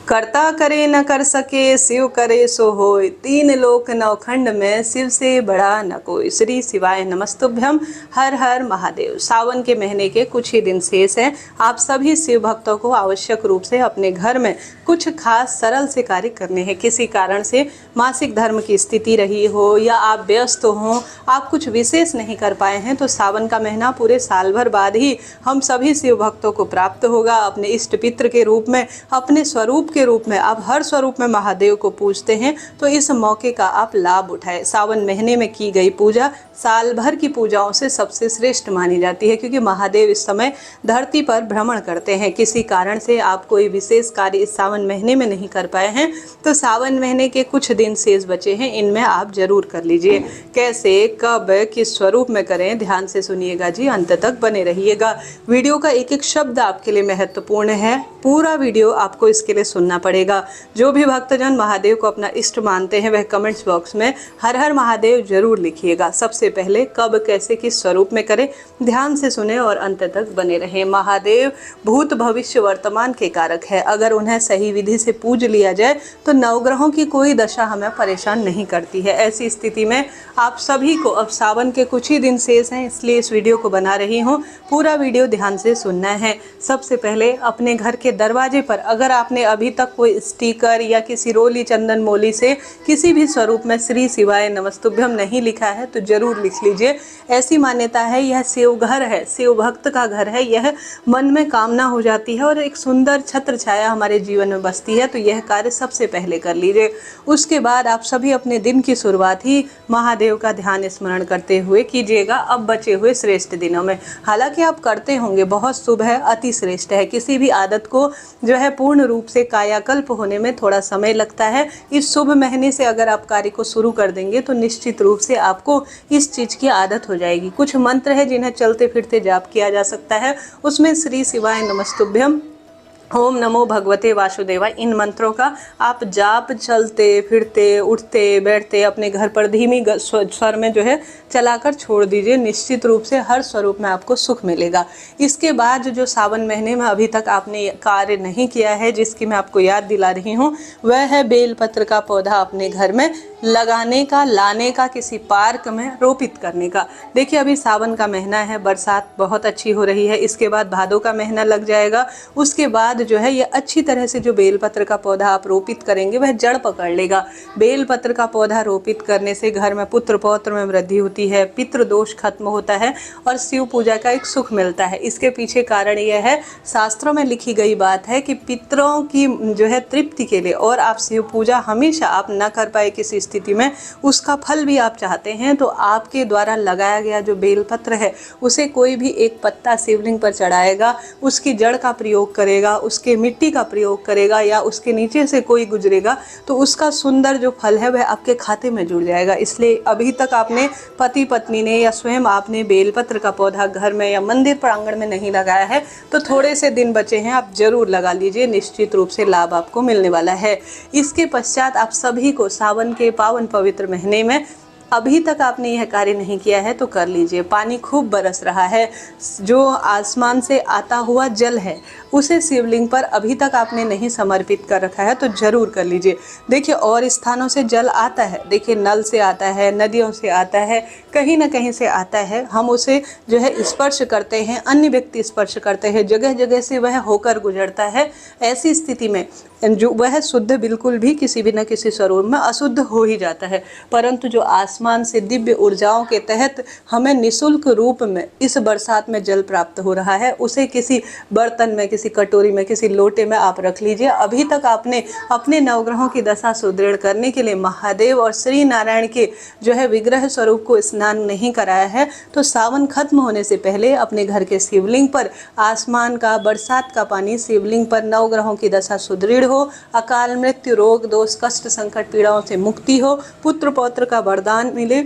करता करे न कर सके शिव करे सो होय, तीन लोक नवखंड में शिव से बड़ा न कोई। श्री शिवाय नमस्तुभ्यम। हर हर महादेव। सावन के महीने के कुछ ही दिन शेष हैं। आप सभी शिव भक्तों को आवश्यक रूप से अपने घर में कुछ खास सरल से कार्य करने हैं। किसी कारण से मासिक धर्म की स्थिति रही हो या आप व्यस्त हो, आप कुछ विशेष नहीं कर पाए हैं, तो सावन का महीना पूरे साल भर बाद ही हम सभी शिव भक्तों को प्राप्त होगा। अपने इष्ट पित्र के रूप में, अपने स्वरूप के रूप में, आप हर स्वरूप में महादेव को पूजते हैं, तो इस मौके का आप लाभ उठाएं। सावन महीने में की गई पूजा साल भर की पूजाओं से सबसे श्रेष्ठ मानी जाती है, क्योंकि महादेव इस समय धरती पर भ्रमण करते हैं। किसी कारण से आप कोई विशेष कार्य इस सावन महीने में नहीं कर पाए हैं, तो सावन महीने के कुछ दिन शेष बचे हैं, इनमें आप जरूर कर लीजिए। कैसे, कब, किस स्वरूप में करें, ध्यान से सुनिएगा जी, अंत तक बने रहिएगा। वीडियो का एक एक शब्द आपके लिए महत्वपूर्ण है, पूरा वीडियो आपको इसके लिए सुनना पड़ेगा। जो भी भक्तजन महादेव को अपना इष्ट मानते हैं, वह कमेंट्स बॉक्स में हर हर महादेव जरूर लिखिएगा। सबसे पहले कब, कैसे, किस स्वरूप में करें, ध्यान से सुने और अंत तक बने रहें। महादेव भूत भविष्य वर्तमान के कारक है। अगर उन्हें सही विधि से पूज लिया जाए तो नवग्रहों की कोई दशा हमें परेशान नहीं करती है। ऐसी स्थिति में आप सभी को अब सावन के कुछ ही दिन शेष हैं, इसलिए इस वीडियो को बना रही हूँ। पूरा वीडियो ध्यान से सुनना है। सबसे पहले अपने घर के दरवाजे पर अगर आपने अभी तक कोई स्टिकर या किसी रोली चंदन मोली से किसी भी स्वरूप में श्री शिवाय नमस्तुभ्यम नहीं लिखा है, तो जरूर लिख लीजिए। ऐसी मान्यता है, यह शिव घर है, शिव भक्त का घर है। यह मन में कामना हो जाती है और एक सुंदर छत्र छाया हमारे जीवन में बसती है, तो यह कार्य सबसे पहले कर लीजिए। उसके बाद आप सभी अपने दिन की शुरुआत ही महादेव का ध्यान स्मरण करते हुए कीजिएगा। अब बचे हुए श्रेष्ठ दिनों में, हालांकि आप करते होंगे, बहुत शुभ है, अति श्रेष्ठ है। किसी भी आदत को जो है पूर्ण रूप से कायाकल्प होने में थोड़ा समय लगता है। इस शुभ महीने से अगर आप कार्य को शुरू कर देंगे तो निश्चित रूप से आपको इस चीज की आदत हो जाएगी। कुछ मंत्र है जिन्हें चलते फिरते जाप किया जा सकता है। उसमें श्री शिवाय नमस्तुभ्यम, ओम नमो भगवते वासुदेवाय, इन मंत्रों का आप जाप चलते फिरते उठते बैठते अपने घर पर धीमी स्वर में जो है चलाकर छोड़ दीजिए। निश्चित रूप से हर स्वरूप में आपको सुख मिलेगा। इसके बाद जो सावन महीने में अभी तक आपने कार्य नहीं किया है, जिसकी मैं आपको याद दिला रही हूँ, वह है बेलपत्र का पौधा अपने घर में लगाने का, लाने का, किसी पार्क में रोपित करने का। देखिए, अभी सावन का महीना है, बरसात बहुत अच्छी हो रही है। इसके बाद भादों का महीना लग जाएगा। उसके बाद जो है ये अच्छी तरह से जो बेलपत्र का पौधा आप रोपित करेंगे वह जड़ पकड़ लेगा। बेलपत्र का पौधा रोपित करने से घर में पुत्र पौत्र में वृद्धि होती है, पितृ दोष खत्म होता है और शिव पूजा का एक सुख मिलता है। इसके पीछे कारण यह है, शास्त्रों में लिखी गई बात है कि पितरों की जो है तृप्ति के लिए, और आप शिव पूजा हमेशा आप न कर पाए किसी स्थिति में, उसका फल भी आप चाहते हैं, तो आपके द्वारा लगाया गया जो बेलपत्र है उसे कोई भी एक पत्ता शिवलिंग पर चढ़ाएगा, उसकी जड़ का प्रयोग करेगा, उसके मिट्टी का प्रयोग करेगा या उसके नीचे से कोई गुजरेगा, तो उसका सुंदर जो फल है वह आपके खाते में जुड़ जाएगा। इसलिए अभी तक आपने पति पत्नी ने या स्वयं आपने बेलपत्र का पौधा घर में या मंदिर प्रांगण में नहीं लगाया है, तो थोड़े से दिन बचे हैं, आप जरूर लगा लीजिए। निश्चित रूप से लाभ आपको मिलने वाला है। इसके पश्चात आप सभी को सावन के पावन पवित्र महीने में अभी तक आपने यह कार्य नहीं किया है तो कर लीजिए। पानी खूब बरस रहा है, जो आसमान से आता हुआ जल है उसे शिवलिंग पर अभी तक आपने नहीं समर्पित कर रखा है, तो जरूर कर लीजिए। देखिए, और स्थानों से जल आता है, देखिए नल से आता है, नदियों से आता है, कहीं ना कहीं से आता है। हम उसे जो है स्पर्श करते हैं, अन्य व्यक्ति स्पर्श करते हैं, जगह जगह से वह होकर गुजरता है। ऐसी स्थिति में जो वह शुद्ध बिल्कुल भी किसी भी न किसी स्वरूप में अशुद्ध हो ही जाता है। परंतु जो आसमान से दिव्य ऊर्जाओं के तहत हमें निःशुल्क रूप में इस बरसात में जल प्राप्त हो रहा है, उसे किसी बर्तन में, किसी कटोरी में, किसी लोटे में आप रख लीजिए। अभी तक आपने अपने नवग्रहों की दशा सुदृढ़ करने के लिए महादेव और श्री नारायण के जो है विग्रह स्वरूप को स्नान नहीं कराया है, तो सावन खत्म होने से पहले अपने घर के शिवलिंग पर आसमान का, बरसात का पानी शिवलिंग पर, नवग्रहों की दशा सुदृढ़ हो, अकाल मृत्यु, रोग दोष, कष्ट, संकट, पीड़ाओं से मुक्ति हो, पुत्र पौत्र का वरदान मिले,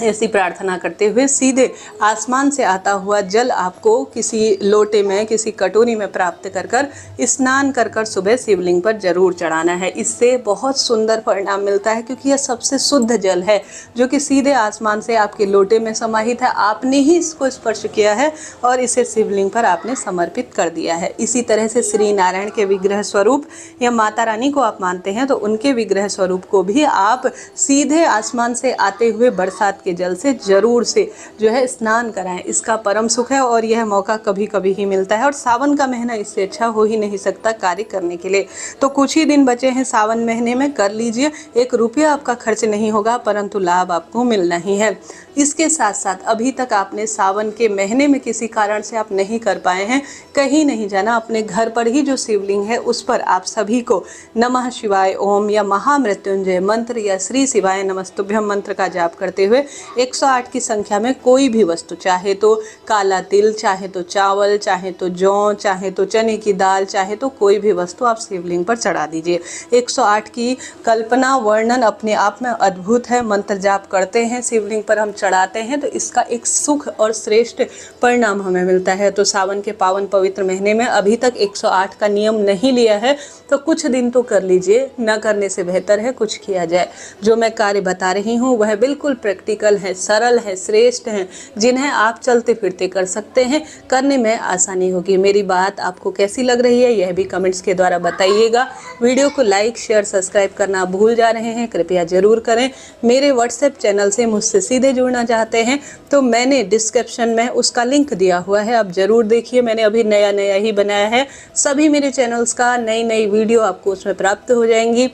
ऐसी प्रार्थना करते हुए सीधे आसमान से आता हुआ जल आपको किसी लोटे में, किसी कटोरी में प्राप्त कर कर स्नान कर कर सुबह शिवलिंग पर जरूर चढ़ाना है। इससे बहुत सुंदर परिणाम मिलता है, क्योंकि यह सबसे शुद्ध जल है जो कि सीधे आसमान से आपके लोटे में समाहित है। आपने ही इसको स्पर्श किया है और इसे शिवलिंग पर आपने समर्पित कर दिया है। इसी तरह से श्री नारायण के विग्रह स्वरूप या माता रानी को आप मानते हैं तो उनके विग्रह स्वरूप को भी आप सीधे आसमान से आते हुए बरसात के जल से जरूर से जो है स्नान कराएं। इसका परम सुख है और यह मौका कभी कभी ही मिलता है, और सावन का महीना इससे अच्छा हो ही नहीं सकता कार्य करने के लिए। तो कुछ ही दिन बचे हैं सावन महीने में, कर लीजिए। 1 रुपया आपका खर्च नहीं होगा, परंतु लाभ आपको मिलना ही है। इसके साथ साथ अभी तक आपने सावन के महीने में किसी कारण से आप नहीं कर पाए हैं, कहीं नहीं जाना, अपने घर पर ही जो शिवलिंग है उस पर आप सभी को नमः शिवाय ओम या महामृत्युंजय मंत्र या श्री शिवाय नमस्तुभ्यम मंत्र का जाप करते हुए 108 की संख्या में कोई भी वस्तु, चाहे तो काला तिल, चाहे तो चावल, चाहे तो जौ, चाहे तो चने की दाल, चाहे तो कोई भी वस्तु आप शिवलिंग पर चढ़ा दीजिए। 108 की कल्पना वर्णन अपने आप में अद्भुत है। मंत्र जाप करते हैं, शिवलिंग पर हम चढ़ाते हैं तो इसका एक सुख और श्रेष्ठ परिणाम हमें मिलता है। तो सावन के पावन पवित्र महीने में अभी तक 108 का नियम नहीं लिया है तो कुछ दिन तो कर लीजिए, न करने से बेहतर है कुछ किया जाए। जो मैं कार्य बता रही हूँ वह बिल्कुल प्रैक्टिकल है, सरल है, श्रेष्ठ हैं, जिन्हें आप चलते फिरते कर सकते हैं, करने में आसानी होगी। मेरी बात आपको कैसी लग रही है यह भी कमेंट्स के द्वारा बताइएगा। वीडियो को लाइक शेयर सब्सक्राइब करना भूल जा रहे हैं, कृपया जरूर करें। मेरे व्हाट्सएप चैनल से मुझसे सीधे जुड़ना चाहते हैं तो मैंने डिस्क्रिप्शन में उसका लिंक दिया हुआ है, आप जरूर देखिए। मैंने अभी नया ही बनाया है। सभी मेरे चैनल्स का नई वीडियो आपको उसमें प्राप्त हो जाएंगी।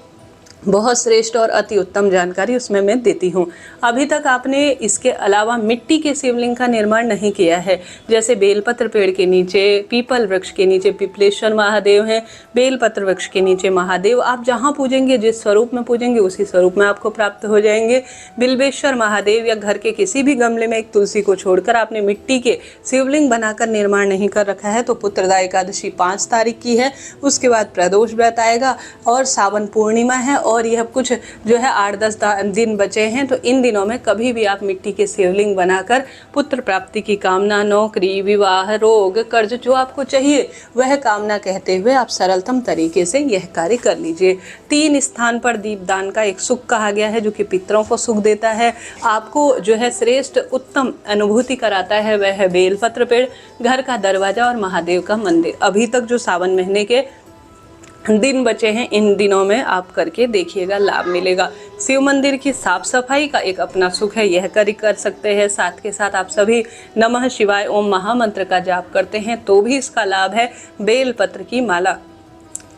बहुत श्रेष्ठ और अति उत्तम जानकारी उसमें मैं देती हूँ। अभी तक आपने इसके अलावा मिट्टी के शिवलिंग का निर्माण नहीं किया है, जैसे बेलपत्र पेड़ के नीचे, पीपल वृक्ष के नीचे पिपलेश्वर महादेव हैं, बेलपत्र वृक्ष के नीचे महादेव। आप जहाँ पूजेंगे, जिस स्वरूप में पूजेंगे उसी स्वरूप में आपको प्राप्त हो जाएंगे। बिल्वेश्वर महादेव या घर के किसी भी गमले में एक तुलसी को छोड़कर आपने मिट्टी के शिवलिंग बनाकर निर्माण नहीं कर रखा है तो पुत्रदा एकादशी 5 तारीख की है, उसके बाद प्रदोष व्रत आएगा और सावन पूर्णिमा है और यह कुछ जो है 8-10 दिन बचे हैं। तो इन दिनों में कभी भी आप मिट्टी के शिवलिंग बनाकर पुत्र प्राप्ति की कामना, नौकरी, विवाह, रोग, कर्ज, जो आपको चाहिए वह कामना कहते हुए आप सरलतम तरीके से यह कार्य कर लीजिए। 3 स्थान पर दीपदान का एक सुख कहा गया है जो कि पितरों को सुख देता है, आपको जो है श्रेष्ठ उत्तम अनुभूति कराता है। वह है बेलपत्र पेड़, घर का दरवाजा और महादेव का मंदिर। अभी तक जो सावन महीने के दिन बचे हैं इन दिनों में आप करके देखिएगा, लाभ मिलेगा। शिव मंदिर की साफ सफाई का एक अपना सुख है, यह कार्य कर सकते हैं। साथ के साथ आप सभी नमः शिवाय ओम महामंत्र का जाप करते हैं तो भी इसका लाभ है। बेलपत्र की माला,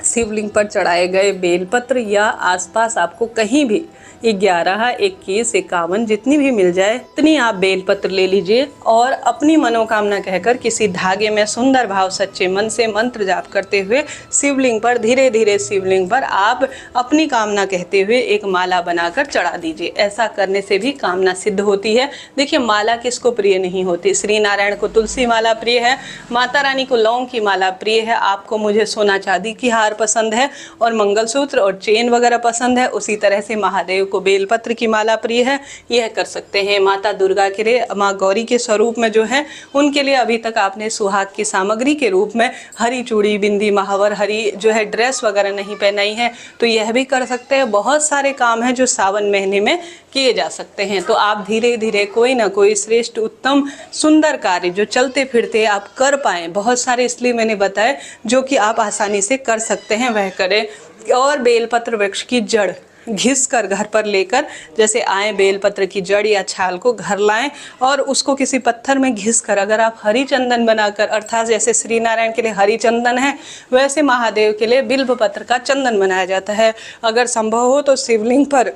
शिवलिंग पर चढ़ाए गए बेलपत्र या आसपास आपको कहीं भी 11, 21, 51 जितनी भी मिल जाए इतनी आप बेलपत्र ले लीजिए और अपनी मनोकामना कहकर किसी धागे में सुंदर भाव सच्चे मन से मंत्र जाप करते हुए शिवलिंग पर धीरे धीरे शिवलिंग पर आप अपनी कामना कहते हुए एक माला बनाकर चढ़ा दीजिए। ऐसा करने से भी कामना सिद्ध होती है। देखिए, माला किसको प्रिय नहीं होती। श्री नारायण को तुलसी माला प्रिय है, माता रानी को लौंग की माला प्रिय है, आपको मुझे सोना चांदी की हार पसंद है और मंगलसूत्र और चेन वगैरह पसंद है। उसी तरह से महादेव को बेलपत्र की माला प्रिय है, यह कर सकते हैं। माता दुर्गा के लिए, माँ गौरी के स्वरूप में जो है उनके लिए अभी तक आपने सुहाग की सामग्री के रूप में हरी चूड़ी, बिंदी, महावर, हरी जो है ड्रेस वगैरह नहीं पहनाई है तो यह भी कर सकते हैं। बहुत सारे काम हैं जो सावन महीने में किए जा सकते हैं। तो आप धीरे धीरे कोई ना कोई श्रेष्ठ उत्तम सुंदर कार्य जो चलते फिरते आप कर पाएँ, बहुत सारे इसलिए मैंने बताए जो कि आप आसानी से कर सकते हैं वह करें। और बेलपत्र वृक्ष की जड़ घिस कर घर पर लेकर, जैसे आए बेलपत्र की जड़ या छाल को घर लाएं और उसको किसी पत्थर में घिस कर अगर आप हरी चंदन बनाकर, अर्थात जैसे श्री नारायण के लिए हरी चंदन है वैसे महादेव के लिए बिल्व पत्र का चंदन बनाया जाता है। अगर संभव हो तो शिवलिंग पर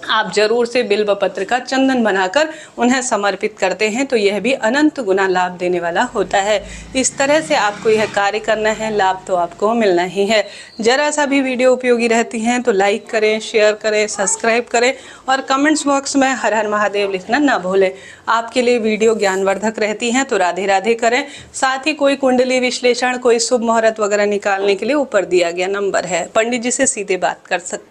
आप जरूर से बिल्व पत्र का चंदन बनाकर उन्हें समर्पित करते हैं तो यह भी अनंत गुना लाभ देने वाला होता है। इस तरह से आपको यह कार्य करना है, लाभ तो आपको मिलना ही है। जरा सा भी वीडियो उपयोगी रहती हैं तो लाइक करें, शेयर करें, सब्सक्राइब करें और कमेंट्स बॉक्स में हर हर महादेव लिखना ना भूलें। आपके लिए वीडियो ज्ञानवर्धक रहती हैं तो राधे राधे करें। साथ ही कोई कुंडली विश्लेषण, कोई शुभ मुहूर्त वगैरह निकालने के लिए ऊपर दिया गया नंबर है, पंडित जी से सीधे बात कर सकते।